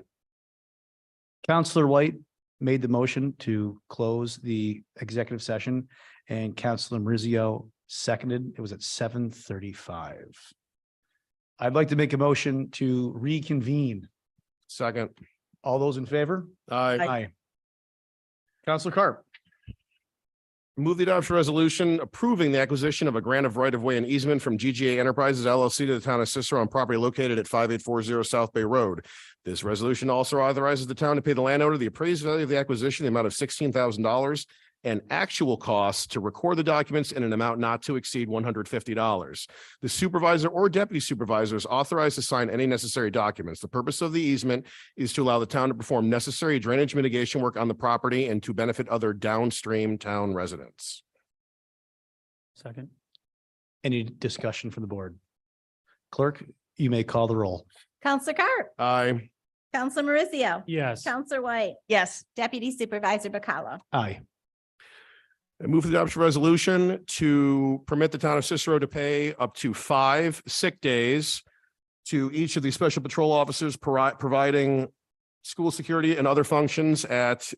Counselor White made the motion to close the executive session and Counselor Marizio seconded. It was at 7:35. I'd like to make a motion to reconvene. Second. All those in favor? Aye. Aye. Counselor Carp. Move the adoption resolution approving the acquisition of a grant of right-of-way and easement from GGA Enterprises LLC to the town of Cicero on property located at 5840 South Bay Road. This resolution also authorizes the town to pay the landowner the appraised value of the acquisition, the amount of $16,000, and actual costs to record the documents in an amount not to exceed $150. The supervisor or deputy supervisor is authorized to sign any necessary documents. The purpose of the easement is to allow the town to perform necessary drainage mitigation work on the property and to benefit other downstream town residents. Second. Any discussion from the board? Clerk, you may call the roll. Counselor Carp, Aye. Counselor Marizio, Yes. Counselor White, Yes. Deputy Supervisor Bacala. Aye. I move the adoption resolution to permit the town of Cicero to pay up to 5 sick days to each of the special patrol officers providing school security and other functions at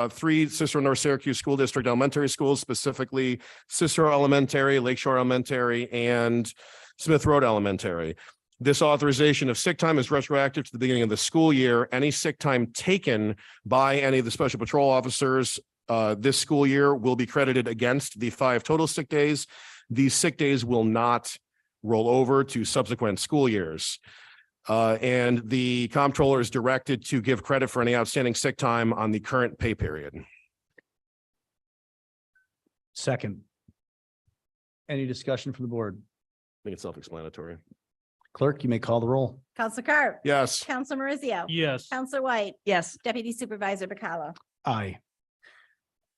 3 Cicero North Syracuse School District elementary schools, specifically Cicero Elementary, Lakeshore Elementary, and Smith Road Elementary. This authorization of sick time is retroactive to the beginning of the school year. Any sick time taken by any of the special patrol officers this school year will be credited against the 5 total sick days. These sick days will not roll over to subsequent school years. And the comptroller is directed to give credit for any outstanding sick time on the current pay period. Second. Any discussion from the board? I think it's self-explanatory. Clerk, you may call the roll. Counselor Carp. Yes. Counselor Marizio. Yes. Counselor White, Yes. Deputy Supervisor Bacala. Aye.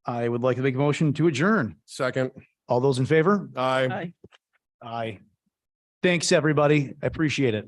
I would like to make a motion to adjourn. Second. All those in favor? Aye. Aye. Thanks, everybody. I appreciate it.